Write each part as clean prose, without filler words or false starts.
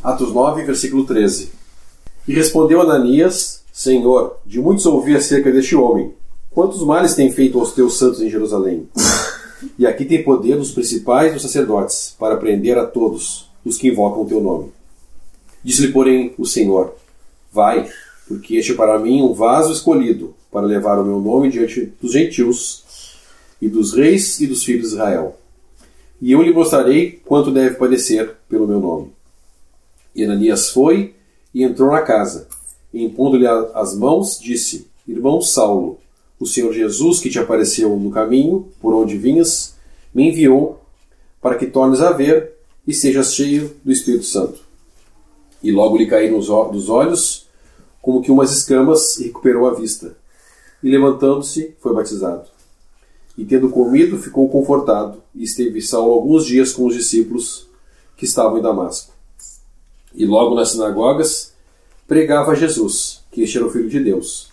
Atos 9, versículo 13. E respondeu Ananias: Senhor, de muitos ouvi acerca deste homem. Quantos males tem feito aos teus santos em Jerusalém? E aqui tem poder dos principais dos sacerdotes, para prender a todos os que invocam o teu nome. Disse-lhe, porém, o Senhor: Vai, porque este é para mim um vaso escolhido, para levar o meu nome diante dos gentios, e dos reis e dos filhos de Israel. E eu lhe mostrarei quanto deve padecer pelo meu nome. E Ananias foi e entrou na casa, e impondo-lhe as mãos, disse: Irmão Saulo, o Senhor Jesus, que te apareceu no caminho, por onde vinhas, me enviou para que tornes a ver e sejas cheio do Espírito Santo. E logo lhe caiu dos olhos, como que umas escamas, e recuperou a vista. E levantando-se, foi batizado. E tendo comido, ficou confortado, e esteve Saulo alguns dias com os discípulos que estavam em Damasco. E logo nas sinagogas pregava Jesus, que este era o Filho de Deus.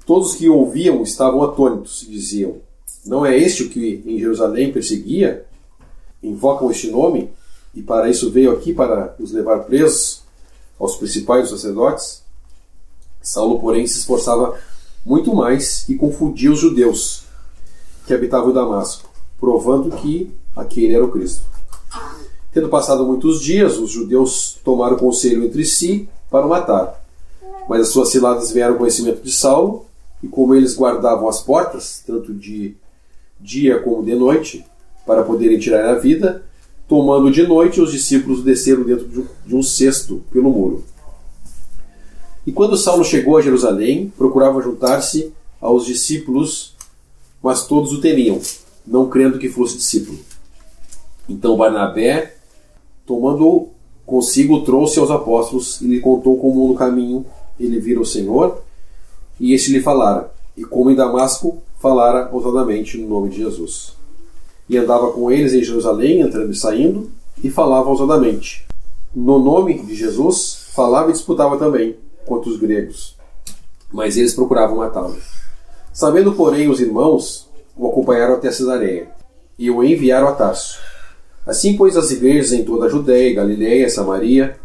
Todos que o ouviam estavam atônitos e diziam: Não é este o que em Jerusalém perseguia? Invocam este nome? E para isso veio aqui para os levar presos aos principais dos sacerdotes? Saulo, porém, se esforçava muito mais e confundia os judeus que habitavam em Damasco, provando que aquele era o Cristo. Tendo passado muitos dias, os judeus tomaram conselho entre si para o matar. Mas as suas ciladas vieram ao conhecimento de Saulo, e como eles guardavam as portas, tanto de dia como de noite, para poderem tirar a vida, tomando de noite, os discípulos desceram dentro de um cesto pelo muro. E quando Saulo chegou a Jerusalém, procurava juntar-se aos discípulos, mas todos o temiam, não crendo que fosse discípulo. Então Barnabé, tomando consigo, trouxe aos apóstolos e lhe contou como no caminho ele vira o Senhor, e este lhe falara, e como em Damasco falara ousadamente no nome de Jesus. E andava com eles em Jerusalém, entrando e saindo, e falava ousadamente. No nome de Jesus, falava e disputava também contra os gregos, mas eles procuravam matá-lo. Sabendo, porém, os irmãos, o acompanharam até Cesareia, e o enviaram a Tarso. Assim, pois, as igrejas em toda a Judéia, Galiléia e Samaria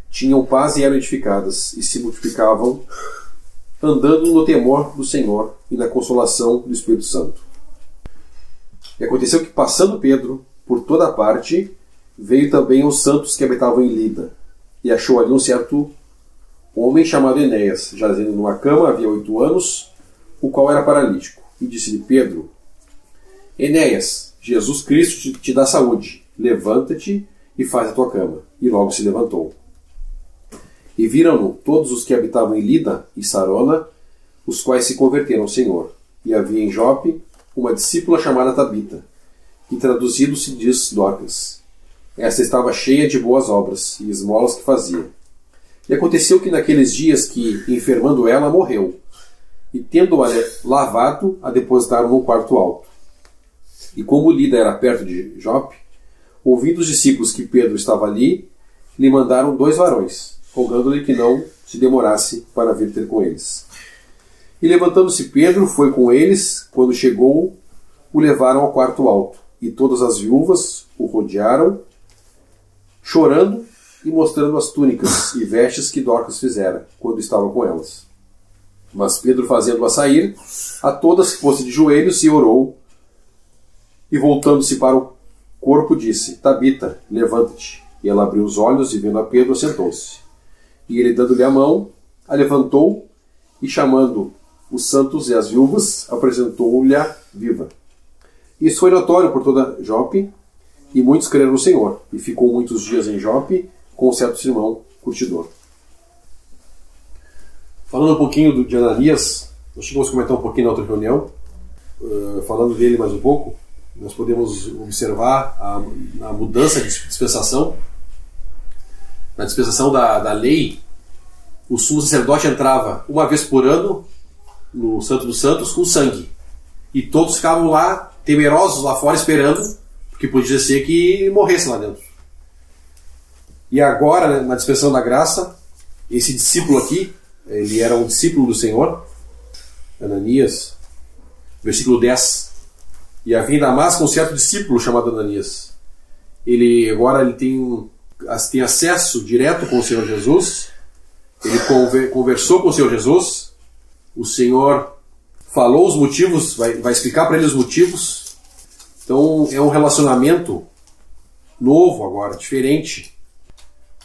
tinham paz e eram edificadas, e se multiplicavam, andando no temor do Senhor e na consolação do Espírito Santo. E aconteceu que, passando Pedro por toda a parte, veio também os santos que habitavam em Lida, e achou ali um certo homem chamado Enéas, jazendo numa cama havia 8 anos, o qual era paralítico. E disse-lhe: Pedro, Enéas, Jesus Cristo te dá saúde, levanta-te e faz a tua cama. E logo se levantou. E viram-no todos os que habitavam em Lida e Sarona, os quais se converteram ao Senhor. E havia em Jope uma discípula chamada Tabita, que traduzido se diz Dorcas. Esta estava cheia de boas obras e esmolas que fazia. E aconteceu que naqueles dias que, enfermando ela, morreu, e tendo-a lavado, a depositaram no quarto alto. E como Lida era perto de Jope, ouvindo os discípulos que Pedro estava ali, lhe mandaram 2 varões, rogando-lhe que não se demorasse para vir ter com eles. E levantando-se Pedro, foi com eles. Quando chegou, o levaram ao quarto alto, e todas as viúvas o rodearam, chorando e mostrando as túnicas e vestes que Dorcas fizera, quando estava com elas. Mas Pedro, fazendo-a sair, a todas pôs-se de joelhos e orou, e voltando-se para o corpo, disse: Tabita, levanta-te. E ela abriu os olhos, e vendo a Pedro, sentou-se. E ele, dando-lhe a mão, a levantou, e chamando os santos e as viúvas, apresentou-lhe viva. Isso foi notório por toda Jope, e muitos creram no Senhor, e ficou muitos dias em Jope com um certo Simão, curtidor. Falando um pouquinho de Ananias, nós chegamos a comentar um pouquinho na outra reunião, falando dele mais um pouco, nós podemos observar a mudança de dispensação. Na dispensação da lei, o sumo sacerdote entrava uma vez por ano no Santo dos Santos com sangue. E todos ficavam lá, temerosos lá fora, esperando, porque podia ser que morresse lá dentro. E agora, né, na dispensação da graça, esse discípulo aqui, ele era um discípulo do Senhor, Ananias, versículo 10. E havia em Damasco um certo discípulo chamado Ananias. Agora ele tem tem acesso direto com o Senhor Jesus. Ele conversou com o Senhor Jesus. O Senhor falou os motivos, vai explicar para ele os motivos. Então é um relacionamento novo agora, diferente.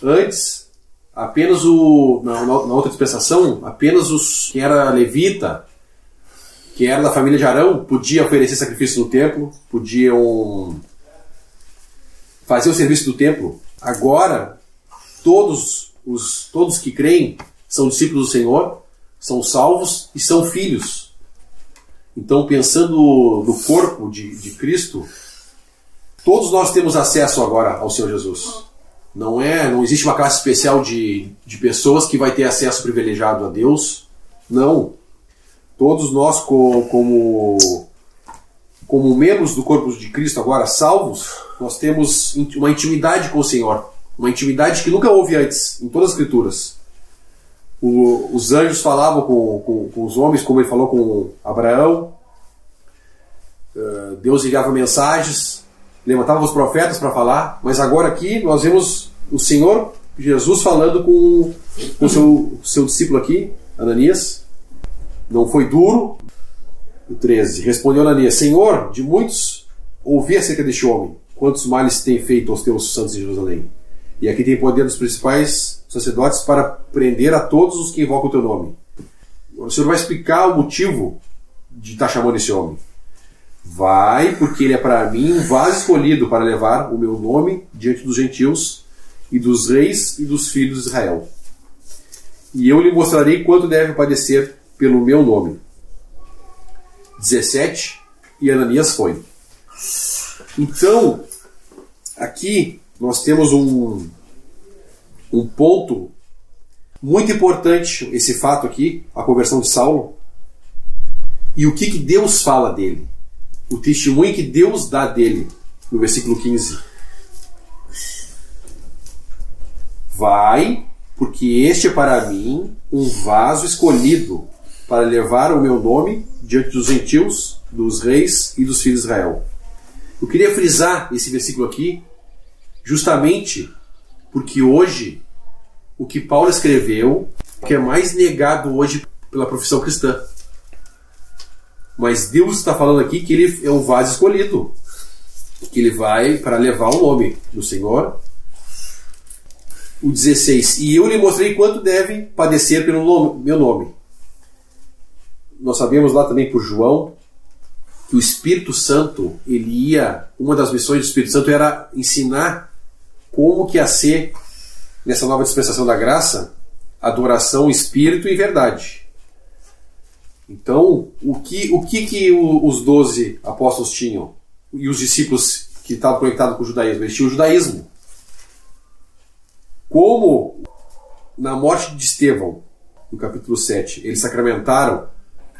Antes, apenas na outra dispensação, apenas quem era levita, quem era da família de Arão, podia oferecer sacrifício no templo, podiam fazer o serviço do templo. Agora, todos que creem são discípulos do Senhor, são salvos e são filhos. Então, pensando no corpo de Cristo, todos nós temos acesso agora ao Senhor Jesus. Não existe uma classe especial de pessoas que vai ter acesso privilegiado a Deus. Não. Todos nós, como membros do corpo de Cristo agora, salvos, nós temos uma intimidade com o Senhor. Uma intimidade que nunca houve antes, em todas as Escrituras. Os anjos falavam com os homens, como ele falou com Abraão. Deus enviava mensagens, levantava os profetas para falar, mas agora aqui nós vemos o Senhor Jesus falando com o seu discípulo aqui, Ananias. Não foi duro. 13. Respondeu Ananias: Senhor, de muitos ouvi acerca deste homem, quantos males tem feito aos teus santos em Jerusalém. E aqui tem poder dos principais sacerdotes para prender a todos os que invocam o teu nome. O Senhor vai explicar o motivo de estar chamando esse homem. Vai, porque ele é para mim um vaso escolhido para levar o meu nome diante dos gentios e dos reis e dos filhos de Israel. E eu lhe mostrarei quanto deve padecer pelo meu nome. 17. E Ananias foi. Então, aqui nós temos um ponto muito importante, esse fato aqui, a conversão de Saulo, e o que Deus fala dele. O testemunho que Deus dá dele, no versículo 15. Vai, porque este é para mim um vaso escolhido para levar o meu nome diante dos gentios, dos reis e dos filhos de Israel. Eu queria frisar esse versículo aqui, justamente porque hoje, o que Paulo escreveu, que é mais negado hoje pela profissão cristã. Mas Deus está falando aqui que ele é um vaso escolhido, que ele vai para levar o nome do Senhor. O 16. E eu lhe mostrei quanto deve padecer pelo meu nome. Nós sabemos lá também por João que o Espírito Santo, uma das missões do Espírito Santo era ensinar como que ia ser, nessa nova dispensação da graça, adoração, espírito e verdade. Então, o que os 12 apóstolos tinham? E os discípulos que estavam conectados com o judaísmo? Eles tinham o judaísmo. Como na morte de Estevão, no capítulo 7, eles sacramentaram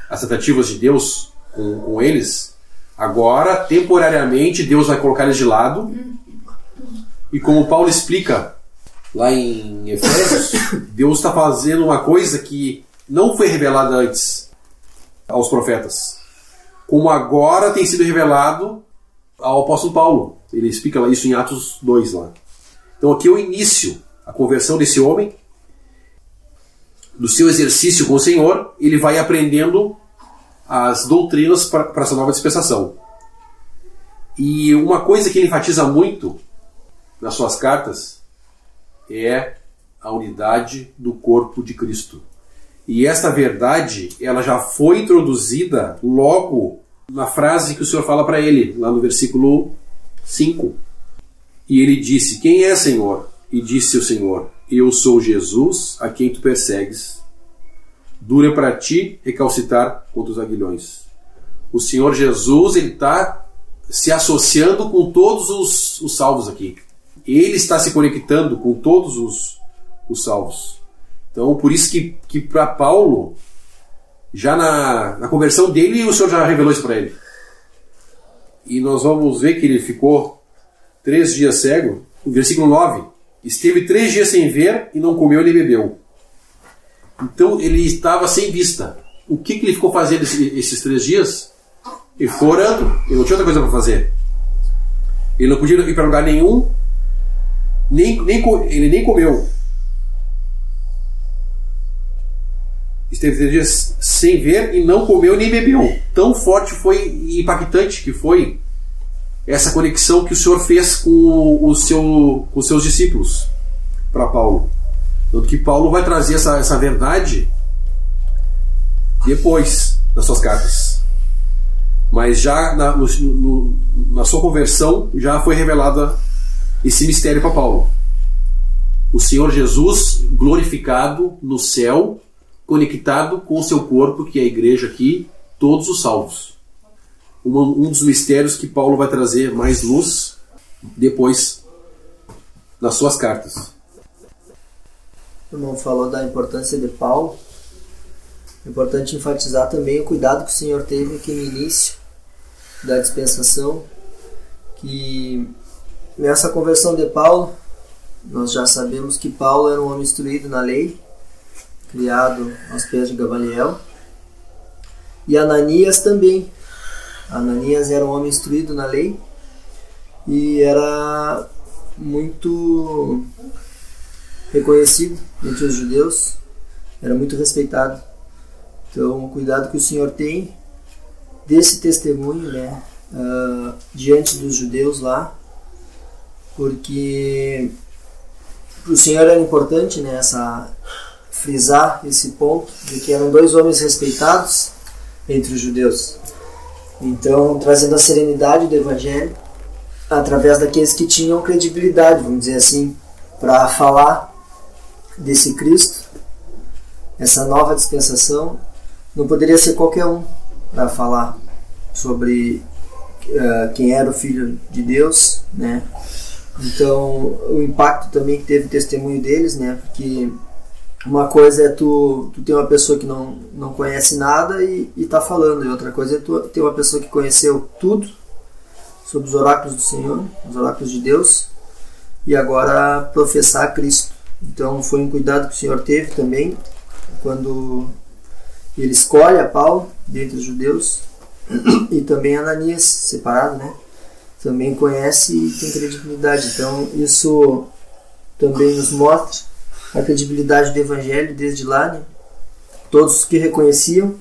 as tentativas de Deus com eles, agora, temporariamente, Deus vai colocar eles de lado. E como Paulo explica lá em Efésios, Deus está fazendo uma coisa que não foi revelada antes aos profetas, como agora tem sido revelado ao apóstolo Paulo. Ele explica isso em Atos 2 lá. Então aqui é o início, a conversão desse homem, do seu exercício com o Senhor. Ele vai aprendendo as doutrinas para essa nova dispensação. E uma coisa que ele enfatiza muito nas suas cartas é a unidade do corpo de Cristo. E esta verdade, ela já foi introduzida logo na frase que o Senhor fala para ele, lá no versículo 5. E ele disse: quem é, Senhor? E disse o Senhor: eu sou Jesus, a quem tu persegues. Dura para ti recalcitrar contra os aguilhões. O Senhor Jesus, ele está se associando com todos os salvos aqui. Ele está se conectando com todos os salvos. Então, por isso que para Paulo, já na conversão dele, o Senhor já revelou isso para ele. E nós vamos ver que ele ficou 3 dias cego. No versículo 9, esteve 3 dias sem ver e não comeu nem bebeu. Então, ele estava sem vista. O que ele ficou fazendo esses 3 dias? Ele ficou orando. Ele não tinha outra coisa para fazer. Ele não podia ir para lugar nenhum. ele nem comeu. Esteve 3 dias sem ver e não comeu nem bebeu. Tão forte foi e impactante que foi essa conexão que o Senhor fez com os seus discípulos para Paulo. Tanto que Paulo vai trazer essa verdade depois das suas cartas. Mas já na sua conversão já foi revelado esse mistério para Paulo. O Senhor Jesus glorificado no céu, conectado com o seu corpo, que é a igreja aqui, todos os salvos. Um dos mistérios que Paulo vai trazer mais luz depois nas suas cartas. O irmão falou da importância de Paulo. É importante enfatizar também o cuidado que o Senhor teve aqui no início da dispensação, que nessa conversão de Paulo, nós já sabemos que Paulo era um homem instruído na lei, criado aos pés de Gamaliel, e Ananias também. Ananias era um homem instruído na lei e era muito reconhecido entre os judeus, era muito respeitado. Então, o cuidado que o Senhor tem desse testemunho, né, diante dos judeus lá, porque para o Senhor era importante, né, frisar esse ponto de que eram 2 homens respeitados entre os judeus. Então, trazendo a serenidade do Evangelho através daqueles que tinham credibilidade, vamos dizer assim, para falar desse Cristo, essa nova dispensação. Não poderia ser qualquer um para falar sobre quem era o Filho de Deus, né? Então, o impacto também que teve o testemunho deles, né? Porque uma coisa é tu ter uma pessoa que não conhece nada e tá falando, e outra coisa é tu ter uma pessoa que conheceu tudo sobre os oráculos do Senhor, os oráculos de Deus, e agora professar Cristo. Então, foi um cuidado que o Senhor teve também quando ele escolhe a Paulo dentre os judeus, e também Ananias, separado, né? Também conhece e tem credibilidade. Então isso também nos mostra a credibilidade do Evangelho desde lá, né? Todos os que reconheciam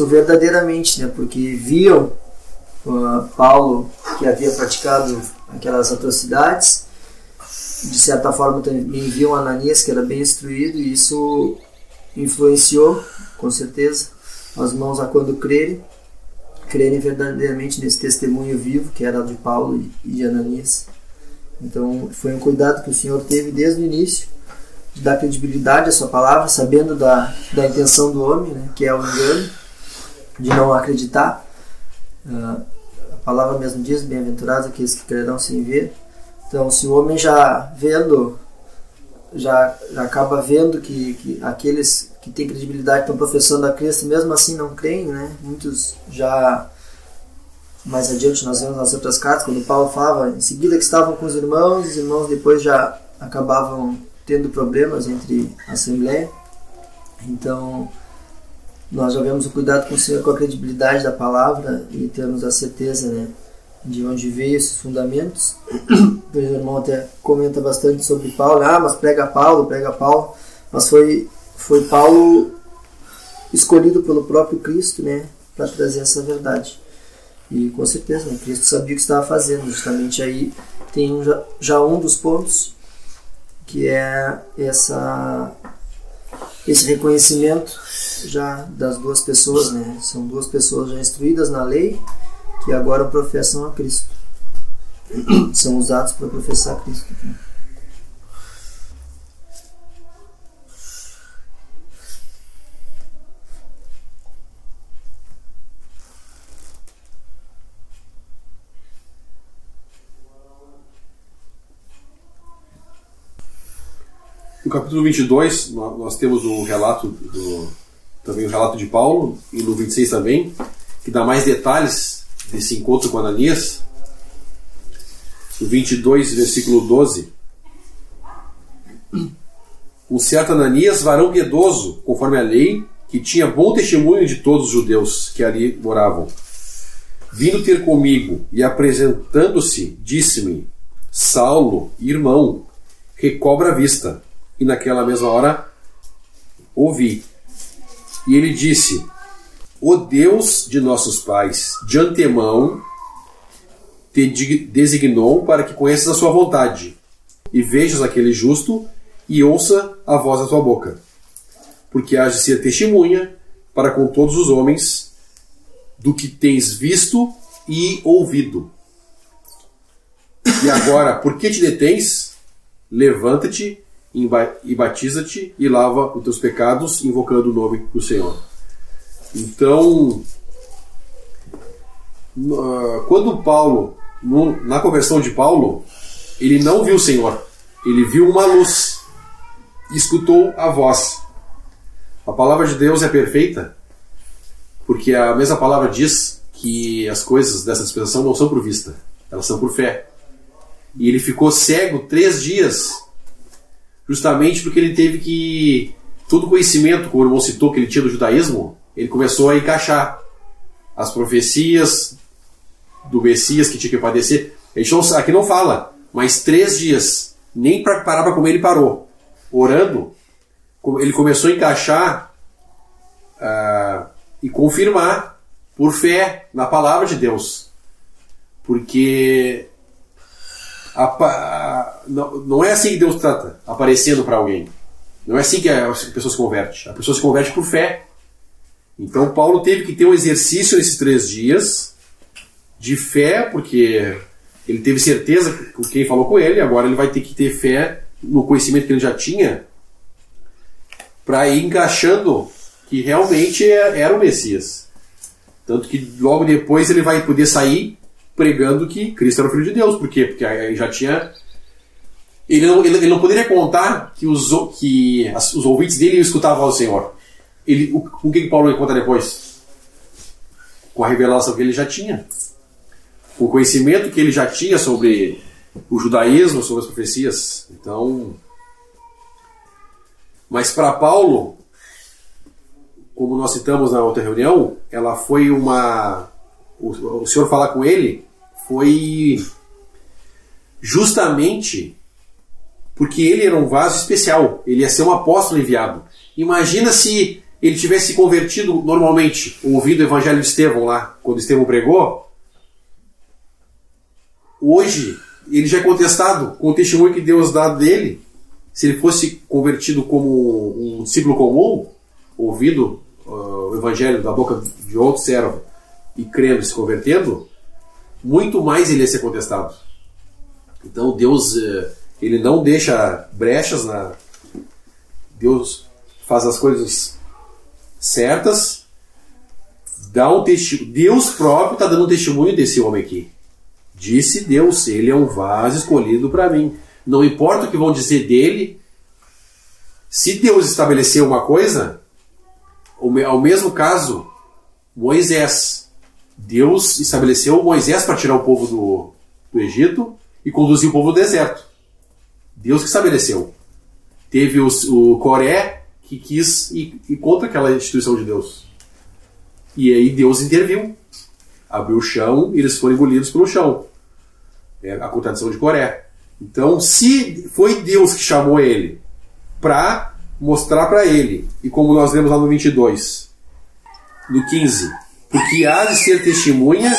verdadeiramente, né? Porque viam Paulo que havia praticado aquelas atrocidades, de certa forma também viam Ananias que era bem instruído, e isso influenciou com certeza as mãos a quando crerem verdadeiramente nesse testemunho vivo que era de Paulo e de Ananias. Então foi um cuidado que o Senhor teve desde o início de dar credibilidade à sua palavra, sabendo da intenção do homem, né, que é o engano, de não acreditar. A palavra mesmo diz: bem-aventurados aqueles que crerão sem ver. Então, se o homem já acaba vendo que aqueles que têm credibilidade estão professando a Cristo, mesmo assim não creem, né? Muitos já, mais adiante nós vemos nas outras cartas, quando Paulo falava em seguida que estavam com os irmãos depois já acabavam tendo problemas entre a Assembleia. Então, nós já vemos o cuidado com o Senhor com a credibilidade da palavra e temos a certeza, né, de onde veio esses fundamentos. O irmão até comenta bastante sobre Paulo, mas prega Paulo, mas foi Paulo escolhido pelo próprio Cristo, né, para trazer essa verdade. E com certeza, né, Cristo sabia o que estava fazendo. Justamente aí tem já um dos pontos, que é esse reconhecimento já das 2 pessoas, né? São 2 pessoas já instruídas na lei, que agora professam a Cristo. São usados para professar a Cristo. No capítulo 22, nós temos o relato também o relato de Paulo, e no 26 também, que dá mais detalhes desse encontro com Ananias. No 22, versículo 12: um certo Ananias, varão piedoso, conforme a lei, que tinha bom testemunho de todos os judeus que ali moravam, vindo ter comigo e apresentando-se, disse-me: Saulo, irmão, recobra a vista. E naquela mesma hora ouvi. E ele disse: o Deus de nossos pais, de antemão, te designou para que conheças a sua vontade, e vejas aquele justo, e ouça a voz da tua boca. Porque hás de ser testemunha para com todos os homens do que tens visto e ouvido. E agora, por que te detens? Levanta-te e batiza-te e lava os teus pecados, invocando o nome do Senhor. Então, quando Paulo, na conversão de Paulo, ele não viu o Senhor, ele viu uma luz, escutou a voz. A palavra de Deus é perfeita, porque a mesma palavra diz que as coisas dessa dispensação não são por vista, elas são por fé. E ele ficou cego 3 dias, justamente porque ele teve que... todo o conhecimento, como o irmão citou, que ele tinha do judaísmo, ele começou a encaixar as profecias do Messias que tinha que padecer. Aqui não fala, mas 3 dias, nem para parar para comer ele parou. Orando, ele começou a encaixar e confirmar por fé na palavra de Deus. Porque não é assim que Deus trata, aparecendo para alguém. Não é assim que a pessoa se converte. A pessoa se converte por fé. Então Paulo teve que ter um exercício nesses 3 dias de fé, porque ele teve certeza com quem falou com ele. Agora ele vai ter que ter fé no conhecimento que ele já tinha, para ir encaixando que realmente era o Messias. Tanto que logo depois ele vai poder sair pregando que Cristo era o Filho de Deus. Por quê? Porque aí já tinha... Ele não poderia contar que os ouvintes dele iam escutar a voz do Senhor. Com que Paulo ia contar depois? Com a revelação que ele já tinha. Com o conhecimento que ele já tinha sobre o judaísmo, sobre as profecias. Então... Mas para Paulo, como nós citamos na outra reunião, ela foi o Senhor falar com ele foi justamente porque ele era um vaso especial. Ele ia ser um apóstolo enviado. Imagina se ele tivesse se convertido normalmente, ouvindo o evangelho de Estevão lá, quando Estevão pregou. Hoje, ele já é contestado com o testemunho que Deus dá dele. Se ele fosse convertido como um discípulo comum, ouvindo o evangelho da boca de outro servo e crendo e se convertendo, muito mais ele ia ser contestado. Então Deus, ele não deixa brechas, Deus faz as coisas certas, dá um testemunho. Deus próprio está dando um testemunho desse homem aqui. Disse Deus, ele é um vaso escolhido para mim. Não importa o que vão dizer dele, se Deus estabeleceu uma coisa, ao mesmo caso, Moisés. Deus estabeleceu Moisés para tirar o povo do Egito e conduzir o povo do deserto. Deus que estabeleceu. Teve o Coré que quis ir contra aquela instituição de Deus. E aí Deus interviu. Abriu o chão e eles foram engolidos pelo chão. É a contradição de Coré. Então, se foi Deus que chamou ele para mostrar para ele, e como nós lemos lá no 22, no 15, porque há de ser testemunha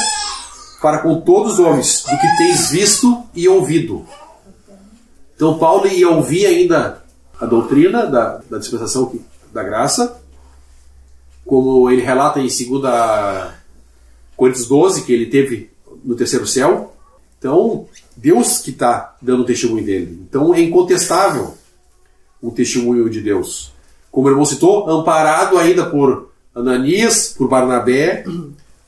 para com todos os homens do que tens visto e ouvido. Então Paulo ia ouvir ainda a doutrina da dispensação da graça, como ele relata em 2 Coríntios 12, que ele teve no 3º céu. Então, Deus que está dando o testemunho dele. Então, é incontestável o testemunho de Deus. Como o irmão citou, amparado ainda por Ananias, por Barnabé,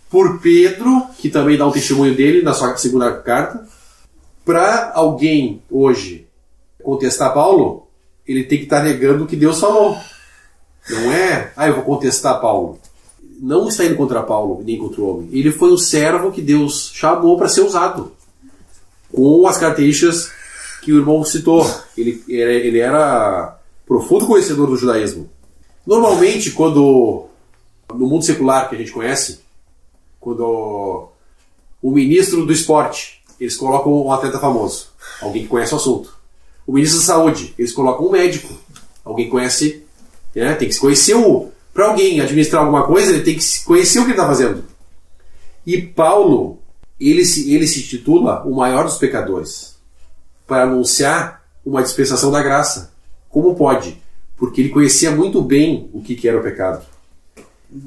por Pedro, que também dá um testemunho dele na sua 2ª carta. Para alguém hoje contestar Paulo, ele tem que estar negando o que Deus falou. Não é, eu vou contestar Paulo. Não está indo contra Paulo, nem contra o homem. Ele foi um servo que Deus chamou para ser usado, com as características que o irmão citou. Ele era profundo conhecedor do judaísmo. Normalmente, quando no mundo secular que a gente conhece, quando o ministro do esporte, eles colocam um atleta famoso. alguém que conhece o assunto. O ministro da Saúde, eles colocam um médico, alguém que conhece, né? Tem que se conhecer para alguém administrar alguma coisa, ele tem que conhecer o que ele está fazendo. E Paulo, ele se titula o maior dos pecadores, para anunciar uma dispensação da graça. Como pode? Porque ele conhecia muito bem o que era o pecado.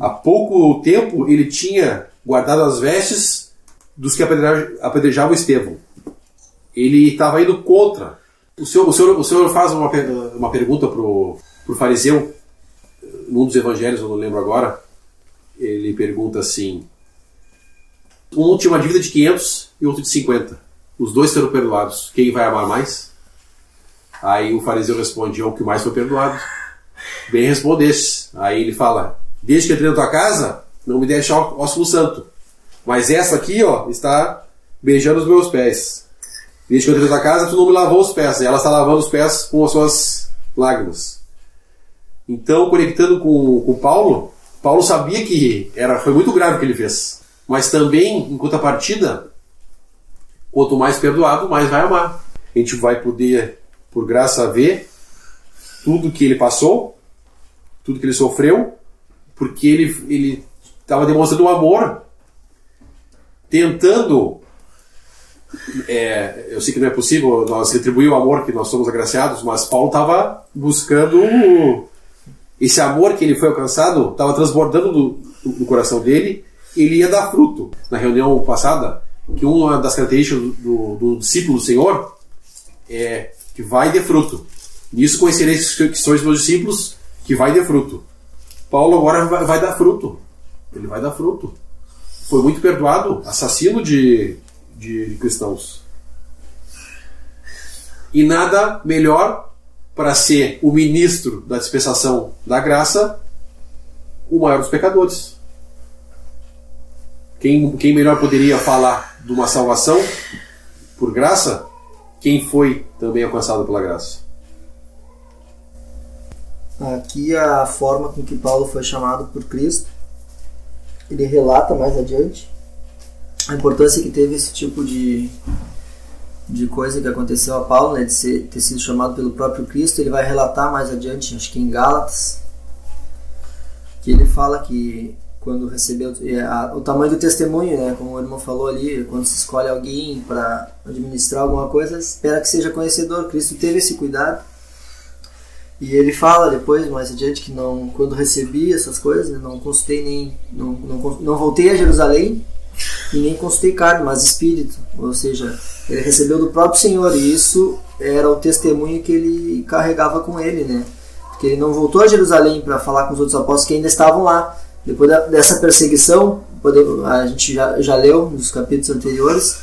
Há pouco tempo ele tinha guardado as vestes dos que apedrejavam Estevão. Ele estava indo contra. O senhor faz uma pergunta para o fariseu, num dos evangelhos, eu não lembro agora. Ele pergunta assim: um tinha uma dívida de 500 e outro de 50. Os dois serão perdoados. Quem vai amar mais? Aí o fariseu responde: o que mais foi perdoado. Bem respondeste. Aí ele fala: desde que entrei na tua casa, não me deixa ósculo santo. Mas essa aqui, ó, está beijando os meus pés. Desde que eu entrei na tua casa, tu não me lavou os pés. E ela está lavando os pés com as suas lágrimas. Então, conectando com Paulo, Paulo sabia que foi muito grave o que ele fez. Mas também, em contrapartida, quanto mais perdoado, mais vai amar. A gente vai poder, por graça, ver tudo que ele passou, tudo que ele sofreu, porque ele estava demonstrando um amor, tentando... eu sei que não é possível nós retribuir o amor que nós somos agraciados, mas Paulo estava buscando esse amor que ele foi alcançado, estava transbordando do coração dele. Ele ia dar fruto. Na reunião passada, que uma das características do discípulo do Senhor é que vai ter fruto. Nisso conhecereis que sois meus discípulos, que vai ter fruto. Paulo agora vai dar fruto. Ele vai dar fruto. Foi muito perdoado, assassino de cristãos. E nada melhor para ser o ministro da dispensação da graça, o maior dos pecadores. Quem melhor poderia falar de uma salvação por graça? Quem foi também alcançado pela graça. Aqui a forma com que Paulo foi chamado por Cristo. Ele relata mais adiante a importância que teve esse tipo de coisa que aconteceu a Paulo, né, de ter sido chamado pelo próprio Cristo. Ele vai relatar mais adiante, acho que em Gálatas, que ele fala que quando recebeu o tamanho do testemunho, né, como o irmão falou ali, quando se escolhe alguém para administrar alguma coisa, espera que seja conhecedor. Cristo teve esse cuidado. E ele fala depois, mais adiante, que quando recebi essas coisas, né, não consultei não voltei a Jerusalém e nem consultei carne, mas espírito. Ou seja, ele recebeu do próprio Senhor, e isso era o testemunho que ele carregava com ele, né? Porque ele não voltou a Jerusalém para falar com os outros apóstolos que ainda estavam lá. Depois dessa perseguição, a gente já leu nos capítulos anteriores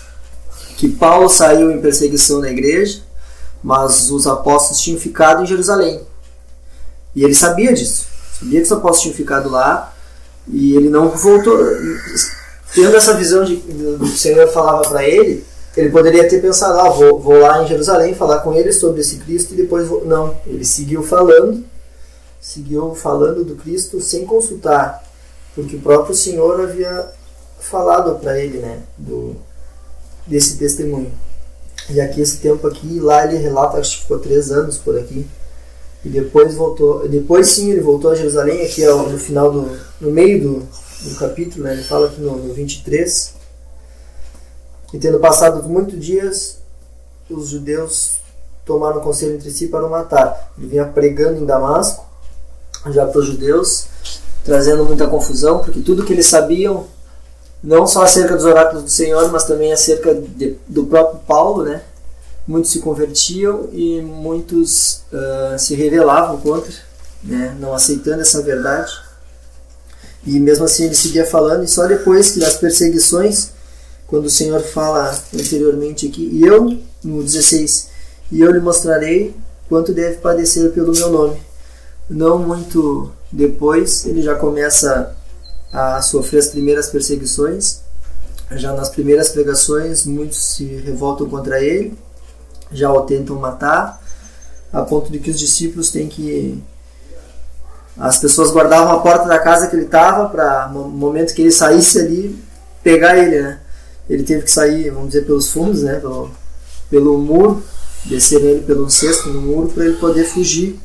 que Paulo saiu em perseguição na igreja, mas os apóstolos tinham ficado em Jerusalém. E ele sabia disso. Sabia que os apóstolos tinham ficado lá, e ele não voltou. Tendo essa visão do que o Senhor falava para ele, ele poderia ter pensado: vou lá em Jerusalém falar com eles sobre esse Cristo e depois vou... Não, ele seguiu falando do Cristo sem consultar, porque o próprio Senhor havia falado para ele, né, desse testemunho. E aqui, esse tempo aqui, lá ele relata, acho que ficou 3 anos por aqui, e depois voltou. Depois sim, ele voltou a Jerusalém. Aqui no final no meio do capítulo, né, ele fala aqui no 23: e tendo passado muitos dias, os judeus tomaram conselho entre si para o matar. Ele vinha pregando em Damasco já para os judeus, trazendo muita confusão, porque tudo que eles sabiam, não só acerca dos oráculos do Senhor, mas também acerca do próprio Paulo, né? Muitos se convertiam e muitos se rebelavam contra, né? Não aceitando essa verdade. E mesmo assim ele seguia falando, e só depois que das perseguições, quando o Senhor fala anteriormente aqui, e eu, no 16, e eu lhe mostrarei quanto deve padecer pelo meu nome. Não muito depois, ele já começa a sofrer as primeiras perseguições. Já nas primeiras pregações, muitos se revoltam contra ele, já o tentam matar, a ponto de que os discípulos têm que... As pessoas guardavam a porta da casa que ele estava para, no momento que ele saísse ali, pegar ele, né? Ele teve que sair, vamos dizer, pelos fundos, né? pelo muro, desceram ele pelo cesto no muro para ele poder fugir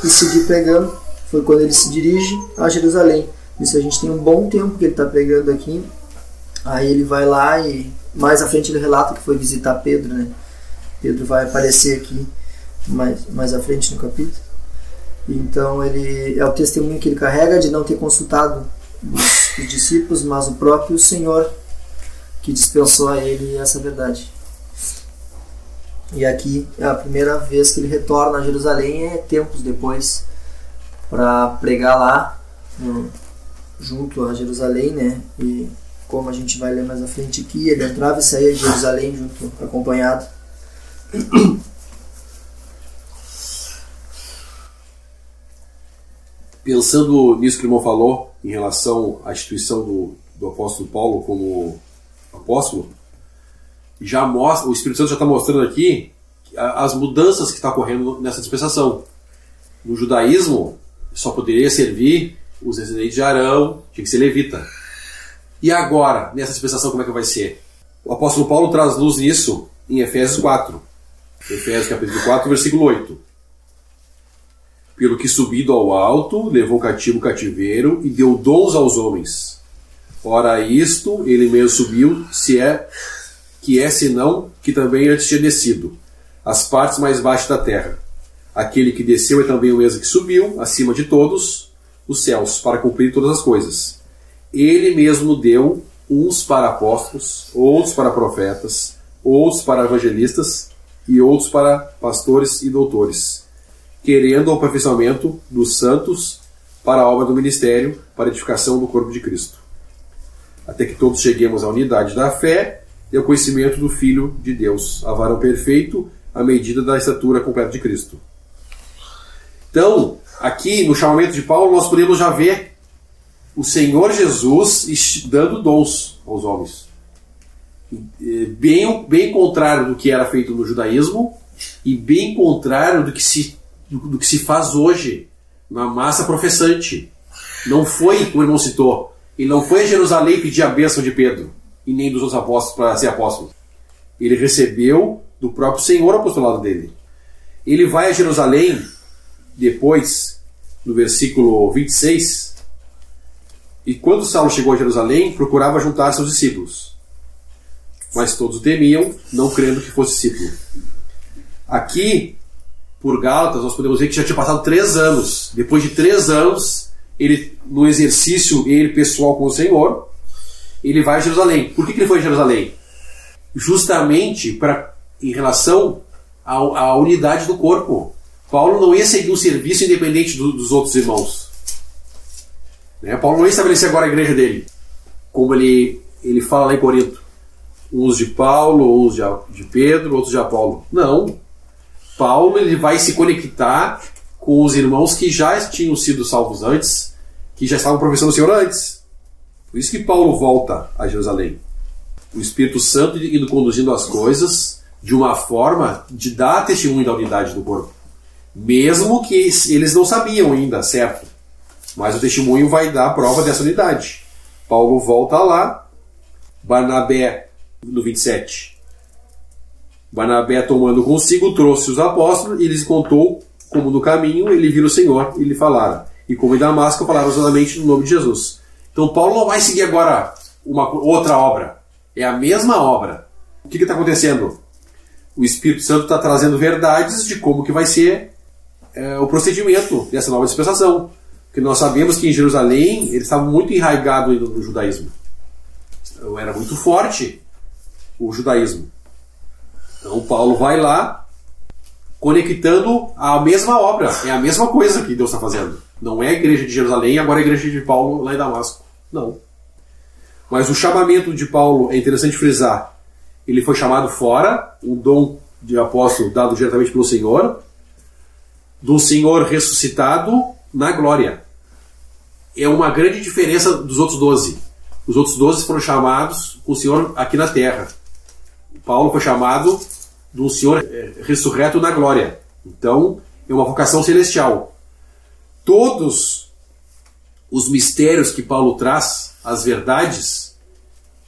e seguir pregando. Foi quando ele se dirige a Jerusalém. Isso a gente tem um bom tempo que ele está pregando aqui. Aí ele vai lá e mais à frente ele relata que foi visitar Pedro, né? Pedro vai aparecer aqui mais à frente no capítulo. Então ele é o testemunho que ele carrega de não ter consultado os discípulos, mas o próprio Senhor que dispensou a ele essa verdade. E aqui é a primeira vez que ele retorna a Jerusalém, é tempos depois, para pregar lá junto a Jerusalém, né? E como a gente vai ler mais à frente aqui, ele entrava e saía de Jerusalém junto, acompanhado. Pensando nisso que o irmão falou em relação à instituição do apóstolo Paulo como apóstolo, já mostra, o Espírito Santo já está mostrando aqui as mudanças que estão ocorrendo nessa dispensação. No judaísmo só poderia servir os descendentes de Arão, tinha que ser levita. E agora, nessa dispensação, como é que vai ser? O apóstolo Paulo traz luz nisso em Efésios 4. Efésios capítulo 4, versículo 8. Pelo que subido ao alto, levou cativo o cativeiro e deu dons aos homens. Ora isto, ele mesmo subiu, senão que também antes tinha descido, as partes mais baixas da terra. Aquele que desceu é também o mesmo que subiu, acima de todos os céus, para cumprir todas as coisas. Ele mesmo deu uns para apóstolos, outros para profetas, outros para evangelistas e outros para pastores e doutores, querendo o aperfeiçoamento dos santos para a obra do ministério, para a edificação do corpo de Cristo, até que todos cheguemos à unidade da fé e ao conhecimento do Filho de Deus, a varão perfeito, à medida da estatura completa de Cristo. Então, aqui no chamamento de Paulo, nós podemos já ver o Senhor Jesus dando dons aos homens. Bem contrário do que era feito no judaísmo e bem contrário do que se faz hoje na massa professante. Não foi, como o irmão citou, ele não foi a Jerusalém pedir a bênção de Pedro e nem dos outros apóstolos para ser apóstolo. Ele recebeu do próprio Senhor o apostolado dele. Ele vai a Jerusalém depois, no versículo 26, e quando Saulo chegou a Jerusalém, procurava juntar seus discípulos, mas todos o temiam, não crendo que fosse discípulo. Aqui, por Gálatas, nós podemos ver que já tinha passado 3 anos. Depois de 3 anos, ele, no exercício pessoal com o Senhor, ele vai a Jerusalém. Por que ele foi a Jerusalém? Justamente em relação à unidade do corpo. Paulo não ia seguir um serviço independente dos outros irmãos. Paulo não ia estabelecer agora a igreja dele, como ele fala lá em Corinto. Uns de Paulo, uns de Pedro, outros de Apolo. Não. Paulo ele vai se conectar com os irmãos que já tinham sido salvos antes, que já estavam professando o Senhor antes. Por isso que Paulo volta a Jerusalém. O Espírito Santo indo conduzindo as coisas de uma forma de dar testemunho da unidade do corpo. Mesmo que eles não sabiam ainda, certo? Mas o testemunho vai dar a prova dessa unidade. Paulo volta lá, Barnabé, no 27. Barnabé, tomando consigo, trouxe os apóstolos e lhes contou como no caminho ele vira o Senhor e lhe falara. E como em Damasco falaram ousadamente no nome de Jesus. Então Paulo não vai seguir agora uma outra obra. É a mesma obra. O que está acontecendo? O Espírito Santo está trazendo verdades de como que vai ser o procedimento dessa nova dispensação. Porque nós sabemos que em Jerusalém eles estavam muito enraigados no judaísmo. Era muito forte o judaísmo. Então Paulo vai lá conectando a mesma obra. É a mesma coisa que Deus está fazendo. Não é a igreja de Jerusalém, agora é a igreja de Paulo lá em Damasco. Não. Mas o chamamento de Paulo é interessante frisar. Ele foi chamado fora, um dom de apóstolo dado diretamente pelo Senhor, do Senhor ressuscitado na glória. É uma grande diferença dos outros 12. Os outros 12 foram chamados com o Senhor aqui na terra. Paulo foi chamado do Senhor ressurreto na glória. Então, é uma vocação celestial. Todos os mistérios que Paulo traz, as verdades,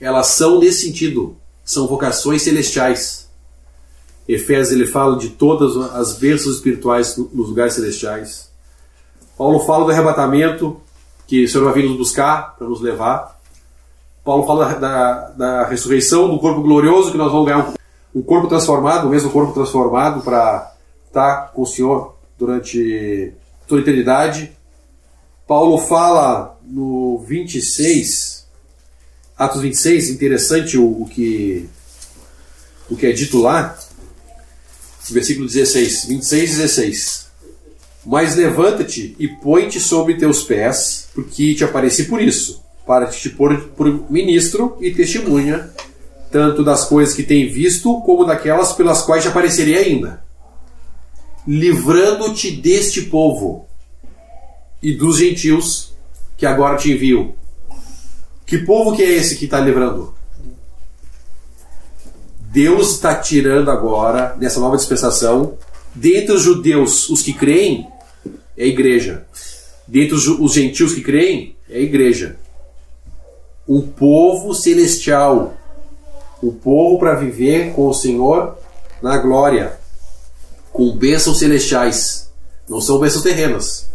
elas são nesse sentido. São vocações celestiais. Efésios ele fala de todas as bênçãos espirituais nos lugares celestiais. Paulo fala do arrebatamento, que o Senhor vai vir nos buscar para nos levar. Paulo fala da ressurreição, do corpo glorioso, que nós vamos ganhar um corpo transformado, o mesmo corpo transformado, para estar com o Senhor durante toda a eternidade. Paulo fala no 26, Atos 26, interessante o que é dito lá, versículo 16, 26 e 16. Mas levanta-te e põe-te sobre teus pés, porque te apareci por isso, para te pôr por ministro e testemunha, tanto das coisas que tem visto, como daquelas pelas quais te aparecerei ainda, livrando-te deste povo e dos gentios que agora te envio. Que povo que é esse que está livrando? Deus está tirando agora, nessa nova dispensação, dentre os judeus, os que creem, é a igreja. Dentre os gentios que creem, é a igreja. Um povo celestial. Um povo para viver com o Senhor na glória. Com bênçãos celestiais. Não são bênçãos terrenas.